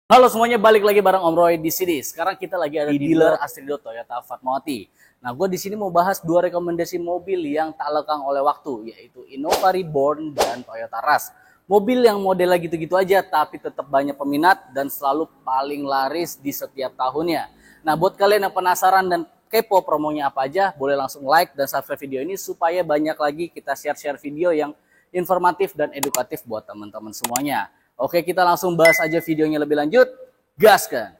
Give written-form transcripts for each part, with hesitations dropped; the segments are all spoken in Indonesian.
Halo semuanya, balik lagi bareng Om Roy di sini. Sekarang kita lagi ada di dealer Astrido Toyota Fatmawati. Nah, gue di sini mau bahas dua rekomendasi mobil yang tak lekang oleh waktu, yaitu Innova Reborn dan Toyota Rush. Mobil yang modelnya gitu-gitu aja, tapi tetap banyak peminat dan selalu paling laris di setiap tahunnya. Nah, buat kalian yang penasaran dan kepo promonya apa aja, boleh langsung like dan subscribe video ini supaya banyak lagi kita share-share video yang informatif dan edukatif buat teman-teman semuanya. Oke, kita langsung bahas aja videonya lebih lanjut. Gaskan!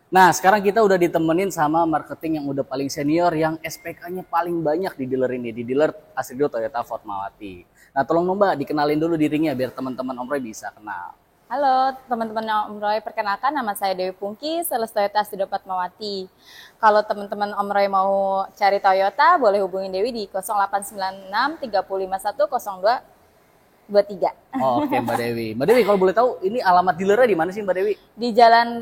Nah, sekarang kita udah ditemenin sama marketing yang udah paling senior, yang SPK-nya paling banyak di dealer ini, di dealer Astrido Toyota Fatmawati. Nah, tolong dong Mbak, dikenalin dulu dirinya biar teman-teman Om Roy bisa kenal. Halo teman-teman Om Roy, perkenalkan nama saya Dewi Pungki, sales Toyota Astrido Fatmawati. Kalau teman-teman Om Roy mau cari Toyota, boleh hubungi Dewi di 0896 351 0223. Oke Mbak Dewi. Mbak Dewi kalau boleh tahu, ini alamat dealernya di mana sih Mbak Dewi? Di Jalan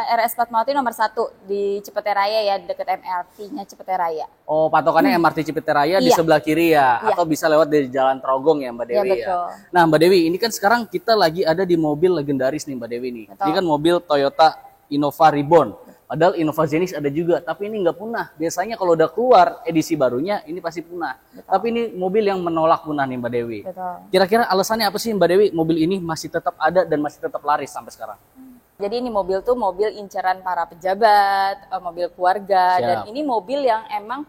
RS Fatmawati nomor 1 di Cipete Raya ya, dekat MRT-nya Cipete Raya. Oh, patokannya MRT Cipete Raya di Iya. sebelah kiri ya, Iya. atau bisa lewat dari Jalan Trogong ya Mbak Iya, Dewi ya. betul. Nah Mbak Dewi, ini kan sekarang kita lagi ada di mobil legendaris nih Mbak Dewi nih. Betul. Ini kan mobil Toyota Innova Reborn. Padahal Innova Zenix ada juga, tapi ini nggak punah. Biasanya kalau udah keluar edisi barunya, ini pasti punah. Betul. Tapi ini mobil yang menolak punah nih Mbak Dewi. Betul. Kira-kira alasannya apa sih Mbak Dewi? Mobil ini masih tetap ada dan masih tetap laris sampai sekarang. Jadi ini mobil tuh mobil incaran para pejabat, mobil keluarga, Siap. dan ini mobil yang emang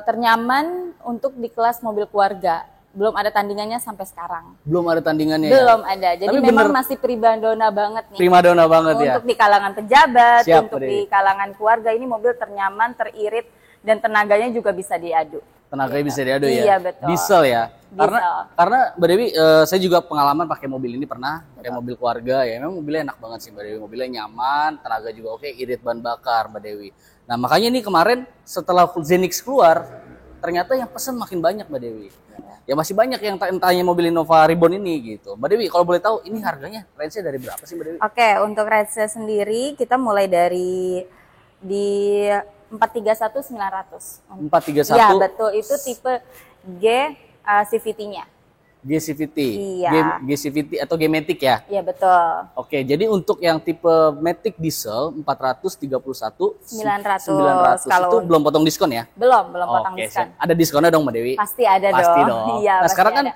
ternyaman untuk di kelas mobil keluarga. Belum ada tandingannya sampai sekarang. Belum ada tandingannya Belum ya? ada. Jadi Tapi memang bener masih primadona banget nih. primadona banget ya? Untuk di kalangan pejabat, Siap, untuk Dewi. di kalangan keluarga, ini mobil ternyaman, teririt, dan tenaganya juga bisa diadu. Tenaganya bisa diadu ya? Iya, betul. Diesel ya? Diesel. Karena Mbak Dewi, saya juga pengalaman pakai mobil ini pernah, pakai mobil keluarga ya. Memang mobilnya enak banget sih Mbak Dewi. Mobilnya nyaman, tenaga juga oke, irit ban bakar Mbak Dewi. Nah makanya nih kemarin setelah Zenix keluar, ternyata yang pesen makin banyak Mbak Dewi. Ya masih banyak yang tanya mobil Innova Reborn ini gitu. Mbak Dewi kalau boleh tahu ini harganya range-nya dari berapa sih Mbak Dewi? Oke, untuk range sendiri kita mulai dari di 431.900. 431 Iya, betul. Itu tipe G CVT-nya. G-CVT, Iya. G-CVT atau G-Matic ya? Iya, betul. Oke, jadi untuk yang tipe Matic diesel 900. 900 Kalau itu belum potong diskon ya? belum potong Oke, diskon. siap. Ada diskonnya dong Mbak Dewi? Pasti ada Pasti dong. dong. Iya, Nah pasti sekarang kan ada.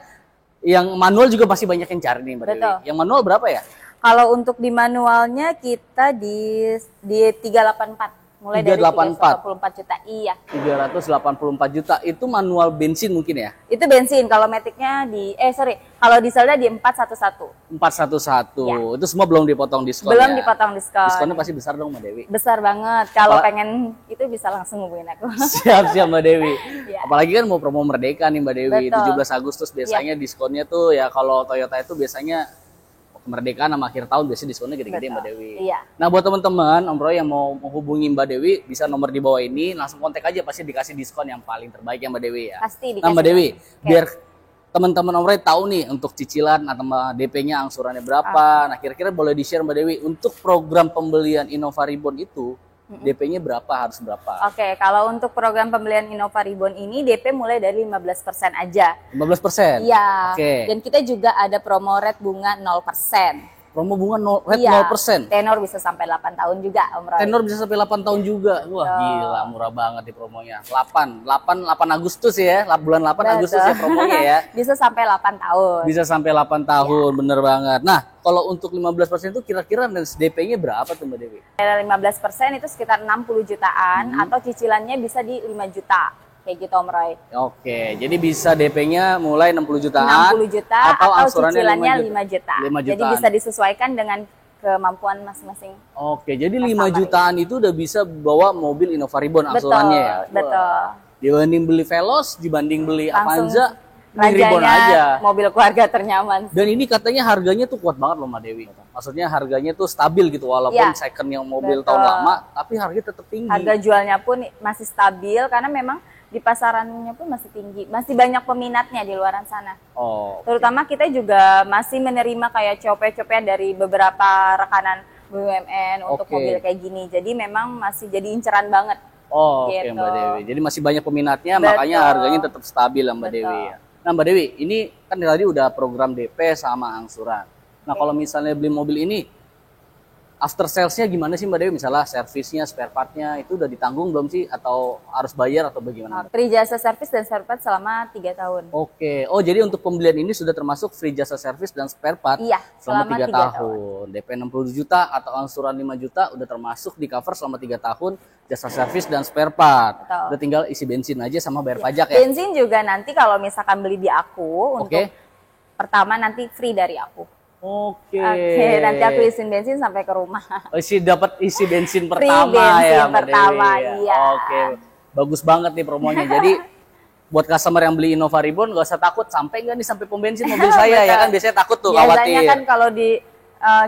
yang manual juga masih banyak yang cari nih Mbak Betul. Dewi. Yang manual berapa ya? Kalau untuk di manualnya kita di 384. Mulai dari 384 384 juta. Iya. 384 juta itu manual bensin mungkin ya? Itu bensin. Kalau metiknya kalau dieselnya di 411. 411. Ya. Itu semua belum dipotong diskon Belum ya? dipotong diskon. Diskonnya pasti besar dong Mbak Dewi. Besar banget. Kalau Apa- pengen itu bisa langsung hubungin aku. Siap Mbak Dewi. Iya. Apalagi kan mau promo Merdeka nih Mbak Dewi. Betul. 17 Agustus biasanya diskonnya tuh ya kalau Toyota itu biasanya kemerdekaan sama akhir tahun biasanya diskonnya gede-gede Betul. Mbak Dewi. Iya. Nah buat teman-teman Om Roy yang mau menghubungi Mbak Dewi bisa nomor di bawah ini langsung kontak aja pasti dikasih diskon yang paling terbaik ya Mbak Dewi ya. Pasti Nah Mbak dikasih. Dewi Oke. biar teman-teman Om Roy tahu nih untuk cicilan atau DP-nya angsurannya berapa. Nah kira-kira boleh di-share Mbak Dewi untuk program pembelian Innova Reborn itu DP-nya berapa harus berapa? Oke, kalau untuk program pembelian Innova Reborn ini DP mulai dari 15% aja. 15%? Iya. Oke. Dan kita juga ada promo rate bunga 0%. Promo bunga rate Iya. 0%. Tenor bisa sampai 8 tahun juga, Om Roy. Tenor bisa sampai 8 tahun juga. Wah, gila murah banget di promonya. 8 Agustus ya, bulan 8 Agustus ya promonya ya. Bisa sampai 8 tahun. Bisa sampai 8 tahun, bener banget. Nah, kalau untuk 15% itu kira-kira DP-nya berapa tuh Mbak Dewi? 15% itu sekitar 60 jutaan atau cicilannya bisa di 5 juta. Kayak gitu Om Roy. Oke, jadi bisa DP-nya mulai 60 jutaan 60 juta atau angsurannya cicilannya 5 juta. 5 Jadi jutaan. bisa disesuaikan dengan kemampuan masing-masing. Oke, jadi 5 Customer. jutaan itu udah bisa bawa mobil Innova Reborn angsurannya ya? Betul. Wah. Dibanding beli Veloz, dibanding beli Langsung Avanza, beli Reborn aja. rajanya mobil keluarga ternyaman. Dan ini katanya harganya tuh kuat banget loh Mbak Dewi. Maksudnya harganya tuh stabil gitu walaupun Iya. second yang mobil Betul. tahun lama, tapi harganya tetap tinggi. Harga jualnya pun masih stabil karena memang di pasarannya pun masih tinggi. Masih banyak peminatnya di luaran sana. Oh, Terutama kita juga masih menerima kayak cope-copean dari beberapa rekanan BUMN untuk Oke. mobil kayak gini. Jadi memang masih jadi inceran banget. Oh, oke Gitu. Mbak Dewi. Jadi masih banyak peminatnya, Betul. makanya harganya tetap stabil lah Mbak Betul. Dewi ya. Nah Mbak Dewi, ini kan tadi udah program DP sama angsuran. Nah kalau misalnya beli mobil ini, after sales-nya gimana sih Mbak Dewi? Misalnya servisnya, spare part-nya itu udah ditanggung belum sih? Atau harus bayar atau bagaimana? Free jasa servis dan spare part selama 3 tahun. Oke, oh jadi untuk pembelian ini sudah termasuk free jasa servis dan spare part Iya, selama 3 selama 3 tahun. DP 60 juta atau angsuran 5 juta udah termasuk di cover selama 3 tahun jasa servis dan spare part. Betul. Udah tinggal isi bensin aja sama bayar pajak ya. Bensin juga nanti kalau misalkan beli di aku untuk Oke. pertama nanti free dari aku. Oke. Oke, nanti aku isiin bensin sampai ke rumah. Dapat isi bensin pertama bensin ya, Mbak pertama, Dewi, ya. iya. Oke. Bagus banget nih promonya. Jadi buat customer yang beli Innova Reborn gak usah takut sampai nggak nih sampai pom bensin mobil saya ya kan biasanya takut tuh Biasanya khawatir. kan kalau di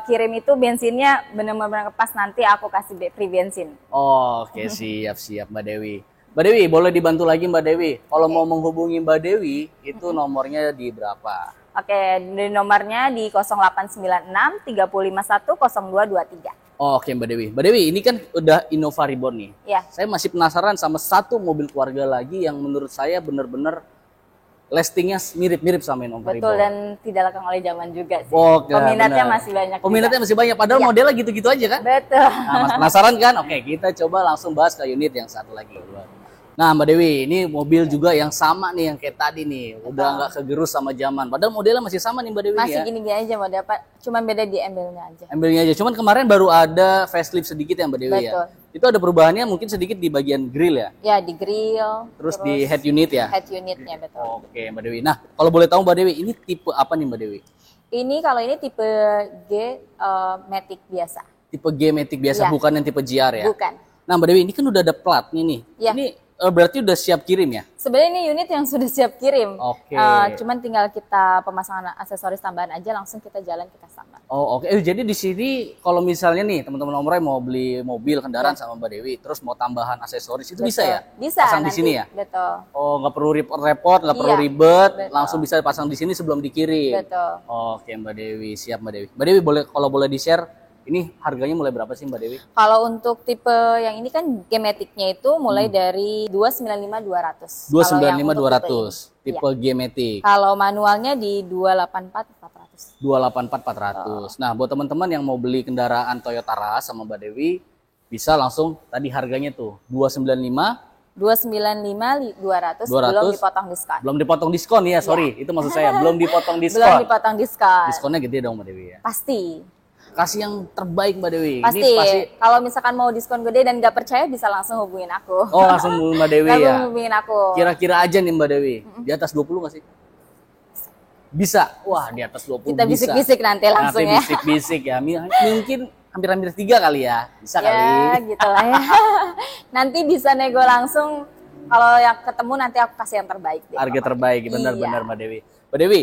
kirim itu bensinnya benar-benar pas, nanti aku kasih free bensin. Oh, oke siap Mbak Dewi. Mbak Dewi boleh dibantu lagi Mbak Dewi. Kalau mau menghubungi Mbak Dewi itu nomornya di berapa? Oke, di nomornya di 0896 351 0223. Oh, oke Mbak Dewi. Mbak Dewi ini kan udah Innova Reborn nih. Ya, Saya masih penasaran sama satu mobil keluarga lagi yang menurut saya benar-benar lastingnya mirip-mirip sama Innova betul, Reborn. dan tidak lekang oleh zaman juga sih. Oke, Peminatnya benar. masih banyak. Peminatnya juga. masih banyak. Padahal Iya. modelnya gitu-gitu aja kan? Betul. Nah, Mas penasaran kan? Oke, kita coba langsung bahas ke unit yang satu lagi. Nah, Mbak Dewi, ini mobil juga yang sama nih, yang kayak tadi nih. Udah nggak kegerus sama zaman. Padahal modelnya masih sama nih Mbak Dewi Masih ya. gini-gini aja model Pak, cuma beda di embelnya aja. Ambilnya aja. Cuman kemarin baru ada facelift sedikit ya Mbak Dewi Betul. ya. Itu ada perubahannya mungkin sedikit di bagian grill ya. Ya, di grill, Terus di head unit ya. head unitnya betul. Oke Mbak Dewi. Nah, kalau boleh tahu Mbak Dewi, ini tipe apa nih Mbak Dewi? Ini kalau ini tipe G Matic biasa. Tipe G Matic biasa, Iya. bukan yang tipe GR ya? Bukan. Nah Mbak Dewi, ini kan udah ada platnya nih. Iya. Ini berarti udah siap kirim ya? Sebenarnya ini unit yang sudah siap kirim. Oke. Cuman tinggal kita pemasangan aksesoris tambahan aja, langsung kita jalan kita sama. Oh oke. Jadi di sini kalau misalnya nih teman-teman Omroy mau beli mobil kendaraan sama Mbak Dewi, terus mau tambahan aksesoris itu bisa ya? Bisa. Pasang di nanti, sini ya? Betul. Oh nggak perlu repot-repot, nggak perlu Iya, ribet, betul. langsung bisa pasang di sini sebelum dikirim. Betul. Oke Mbak Dewi, siap Mbak Dewi. Mbak Dewi boleh kalau boleh di-share, ini harganya mulai berapa sih Mbak Dewi? Kalau untuk tipe yang ini kan G-Matic-nya itu mulai dari 295-200. 295-200, Iya. tipe G-Matic. Kalau manualnya di 284-400. 284-400. Nah, buat teman-teman yang mau beli kendaraan Toyota Rush sama Mbak Dewi, bisa langsung tadi harganya tuh 295 295-200 200. belum dipotong diskon. belum dipotong diskon ya, sorry. Itu maksud saya, belum dipotong diskon. Belum dipotong diskon. Diskonnya gede dong Mbak Dewi ya. Pasti. Kasih yang terbaik Mbak Dewi. Pasti. Ini pasti. Kalau misalkan mau diskon gede dan nggak percaya bisa langsung hubungin aku. Oh, langsung Mbak Dewi Langsung ya. hubungin aku. Kira-kira aja nih Mbak Dewi, di atas 20 nggak sih? Bisa. Wah, di atas 20 Kita bisa. bisik-bisik nanti langsung Nanti ya. bisik-bisik ya. Mungkin hampir-hampir 3 kali ya. Bisa Ya, kali. gitu lah ya. Nanti bisa nego langsung. Kalau yang ketemu nanti aku kasih yang terbaik deh. Harga pokoknya. terbaik, benar-benar Iya. Mbak Dewi. Mbak Dewi,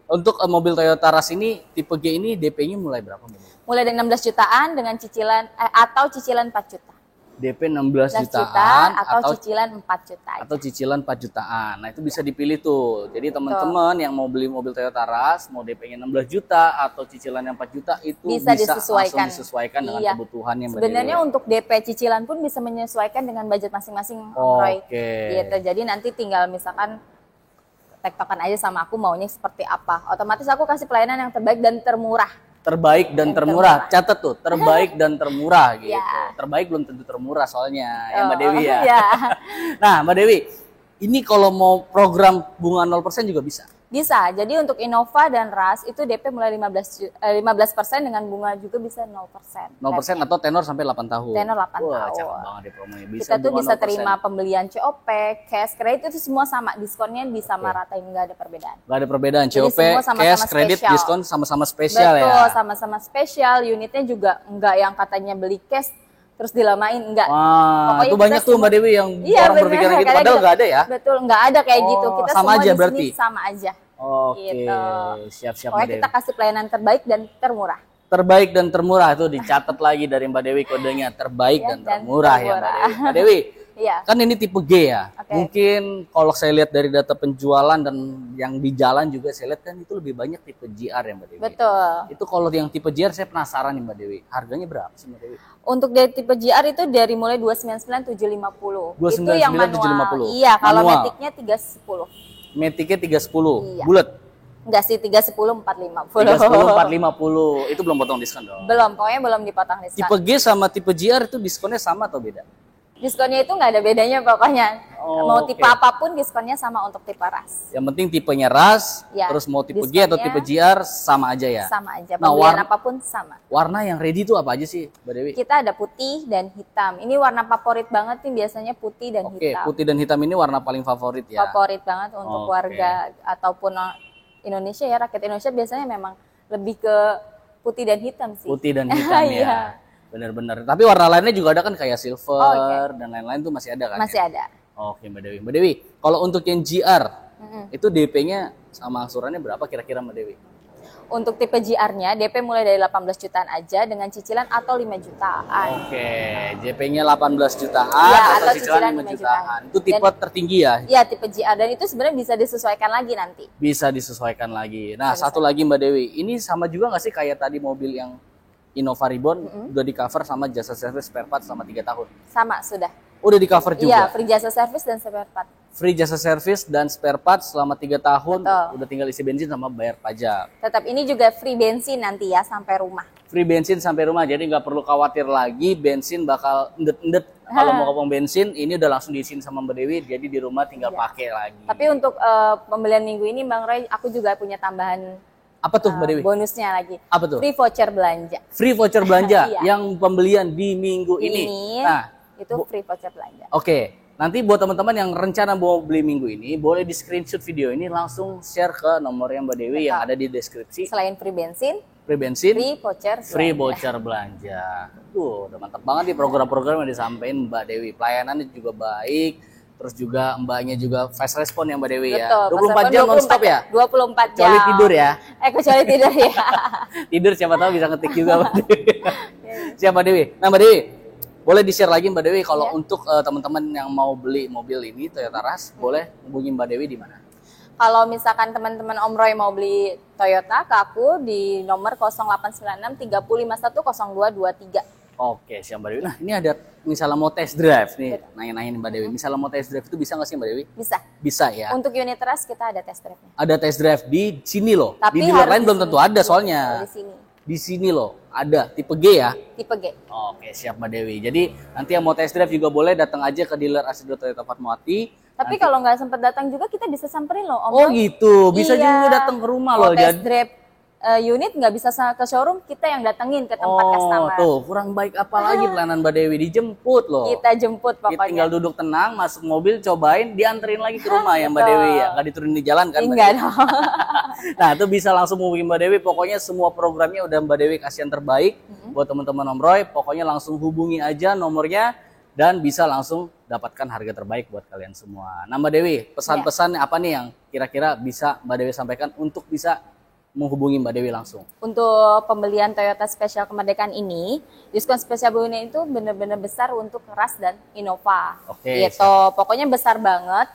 untuk mobil Toyota Rush ini tipe G ini DP-nya mulai berapa Mbak Dewi? Mulai dari 16 jutaan dengan cicilan atau cicilan 4 juta. DP 16 16 juta jutaan atau cicilan 4 juta aja. atau cicilan 4 jutaan. Nah, itu bisa dipilih tuh. Jadi teman-teman yang mau beli mobil Toyota Rush, mau DP-nya 16 juta atau cicilannya 4 juta itu Bisa bisa disesuaikan. langsung disesuaikan dengan Iya. kebutuhannya Mbak Sebenarnya Dewi. untuk DP cicilan pun bisa menyesuaikan dengan budget masing-masing, Om Roy. Oke. Gitu. Jadi nanti tinggal misalkan tektokan aja sama aku maunya seperti apa. Otomatis aku kasih pelayanan yang terbaik dan termurah. Terbaik dan termurah. Catat tuh, terbaik dan termurah gitu. Ya. Terbaik belum tentu termurah soalnya, ya Mbak Oh, Dewi ya. ya. Nah, Mbak Dewi, ini kalau mau program bunga 0% juga bisa. Bisa. Jadi untuk Innova dan Rush itu DP mulai 15% dengan bunga juga bisa 0%. 0% atau tenor sampai 8 tahun. Tenor 8 Wah, tahun. cakep banget ya promonya. Bisa Kita tuh bunga bisa 0%. terima pembelian COP, cash, kredit itu semua sama. Diskonnya disamaratain, nggak ada perbedaan. Nggak ada perbedaan. Jadi COP, semua sama-sama cash, kredit, spesial. diskon sama-sama spesial Betul, ya. sama-sama spesial. Unitnya juga nggak yang katanya beli cash terus dilamain, enggak. Wah, Pokoknya itu kita banyak tuh semua- Mbak Dewi yang Iya, orang bener. berpikiran gitu. Kadang Padahal kita- nggak ada ya. Betul, nggak ada kayak Oh, gitu. Kita sama semua aja di sini berarti? sama aja. Oke, Gitu. siap-siap Mbak Pokoknya Dewi. kita kasih pelayanan terbaik dan termurah. Terbaik dan termurah itu dicatat lagi dari Mbak Dewi kodenya terbaik Ya, dan dan termurah ya Mbak termurah. Dewi. Mbak Dewi, Iya. kan ini tipe G ya. Oke. Mungkin kalau saya lihat dari data penjualan dan yang di jalan juga saya lihat kan itu lebih banyak tipe GR ya Mbak Dewi. Betul. Itu kalau yang tipe GR saya penasaran nih Mbak Dewi. Harganya berapa sih Mbak Dewi? Untuk dari tipe GR itu dari mulai 299.750. Itu yang 299.750. manual. Iya, kalau Manual. Matic-nya 310. Matic-nya 310, Iya. bulat. Enggak sih, 310 450. 310 450. Itu belum potong diskon dong. Belum, pokoknya belum dipotong diskon. Tipe G sama tipe GR itu diskonnya sama atau beda? Diskonnya itu nggak ada bedanya pokoknya. Oh, Mau tipe oke. apapun diskonnya sama untuk tipe ras. Yang penting tipenya ras, Ya, terus mau tipe G atau diskonnya tipe GR sama aja ya. Sama aja, Nah, pembelian apapun sama. warna yang ready itu apa aja sih, Mbak Dewi? Kita ada putih dan hitam. Ini warna favorit banget nih, biasanya putih dan Oke, hitam. putih dan hitam ini warna paling favorit ya. Favorit banget untuk Oke. warga ataupun Indonesia ya, rakyat Indonesia biasanya memang lebih ke putih dan hitam sih. Putih dan hitam Iya. ya. Benar-benar. Tapi warna lainnya juga ada kan kayak silver Oh, oke. dan lain-lain tuh masih ada kan? Masih ya? ada. Oke, Mbak Dewi. Mbak Dewi, kalau untuk yang GR Mm-mm. itu DP-nya sama angsurannya berapa kira-kira Mbak Dewi? Untuk tipe GR-nya DP mulai dari 18 jutaan aja dengan cicilan atau 5 jutaan. Oke, JP-nya 18 jutaan Iya, atau atau cicilan cicilan 5 5 jutaan. jutaan. Itu tipe Dan- tertinggi ya? Iya, tipe GR dan itu sebenarnya bisa disesuaikan lagi nanti. Bisa disesuaikan lagi. Nah, Bisa satu lagi Mbak Dewi, ini sama juga nggak sih kayak tadi mobil yang Innova Reborn udah di cover sama jasa service spare part selama 3 tahun? Sama sudah. Udah di cover juga? Iya, free jasa servis dan spare part. Free jasa service dan spare part selama 3 tahun, Betul. udah tinggal isi bensin sama bayar pajak. Tetap ini juga free bensin nanti ya sampai rumah. Free bensin sampai rumah, jadi nggak perlu khawatir lagi bensin bakal endet-endet. Kalau mau ngomong bensin, ini udah langsung diisiin sama Mbak Dewi, jadi di rumah tinggal Iya. pakai lagi. Tapi untuk pembelian minggu ini Bang Roy, aku juga punya tambahan Apa tuh Mbak Dewi? bonusnya lagi. Apa tuh? Free voucher belanja. Free voucher belanja Iya. yang pembelian di minggu ini. Nah, itu free voucher belanja. oke, nanti buat teman-teman yang rencana mau beli minggu ini, boleh di screenshot video ini langsung share ke nomornya Mbak Dewi yang Betul. ada di deskripsi. Selain free bensin, Free bensin, free voucher free belanja. voucher belanja. Udah mantap banget nih program-program yang disampaikan Mbak Dewi. Pelayanannya juga baik, terus juga mbaknya juga fast respon ya Mbak Dewi ya. Betul, 24 jam non-stop ya? 24 jam. Kecuali tidur ya. Kecuali tidur ya. Tidur siapa tahu bisa ngetik juga Mbak Dewi. Siap Mbak Dewi. Nah Mbak Dewi, boleh di-share lagi Mbak Dewi kalau Iya. untuk teman-teman yang mau beli mobil ini Toyota Rush, boleh hubungi Mbak Dewi di mana? Kalau misalkan teman-teman Om Roy mau beli Toyota ke aku di nomor 0896 3051 0223. Oke, siap Mbak Dewi. Nah, ini ada misalnya mau test drive nih, nanya-nanyain Mbak Dewi. Misalnya mau test drive itu bisa nggak sih Mbak Dewi? Bisa. Bisa ya. Untuk unit trust kita ada test drive-nya. Ada test drive di sini loh. Tapi Di dealer harus lain di belum sini. tentu ada soalnya. Di sini. Di sini loh, ada tipe G ya. Tipe G. Oke, siap Mbak Dewi. Jadi nanti yang mau test drive juga boleh datang aja ke dealer Asrido Toyota Fatmawati. Tapi kalau nggak sempat datang juga kita bisa samperin loh Om Oh Roy. gitu, bisa Iya. juga datang ke rumah Mau loh. test Jadi drive unit nggak bisa ke showroom, kita yang datengin ke tempat customer. tuh kurang baik apa lagi pelayanan Mbak Dewi, dijemput loh. Kita jemput Kita pokoknya. tinggal duduk tenang, masuk mobil, cobain, dianterin lagi ke rumah ya Mbak Betul. Dewi ya. Nggak diturunin di jalan kan Mbak Enggak Dewi? dong. Nah itu bisa langsung hubungi Mbak Dewi. Pokoknya semua programnya udah Mbak Dewi kasih yang terbaik buat teman-teman Om Roy. Pokoknya langsung hubungi aja nomornya dan bisa langsung dapatkan harga terbaik buat kalian semua. Nah Mbak Dewi, pesan-pesannya apa nih yang kira-kira bisa Mbak Dewi sampaikan untuk bisa menghubungi Mbak Dewi langsung? Untuk pembelian Toyota Spesial Kemerdekaan ini, diskon spesial bunga itu benar-benar besar untuk Rush dan Innova. Oke, Gitu. Pokoknya besar banget.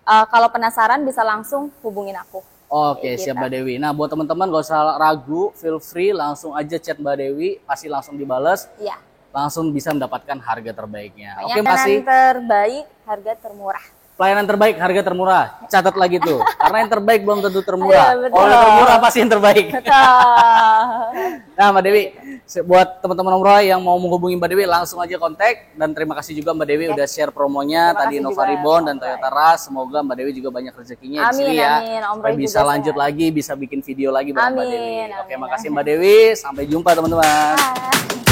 Kalau penasaran bisa langsung hubungin aku. Oke, Kita. siap Mbak Dewi. Nah, buat teman-teman gak usah ragu, feel free langsung aja chat Mbak Dewi, pasti langsung dibales, Iya. langsung bisa mendapatkan harga terbaiknya. Pokoknya Oke, masih terbaik, harga termurah. pelayanan terbaik, harga termurah. Catat lagi tuh. Karena yang terbaik belum tentu termurah. Iya, betul. Kalau yang termurah pasti yang terbaik. Betul. Nah, Mbak Dewi, buat teman-teman Om Roy yang mau menghubungi Mbak Dewi langsung aja kontak, dan terima kasih juga Mbak Dewi udah share promonya Terima tadi kasih Innova juga, Reborn dan Om Roy. Toyota Rush. Semoga Mbak Dewi juga banyak rezekinya di Amin, sini ya. amin. Om Supaya Roy bisa juga lanjut sehat. lagi, bisa bikin video lagi bareng Mbak Amin, Dewi. amin, Oke, makasih amin. Mbak Dewi. Sampai jumpa teman-teman. Ah.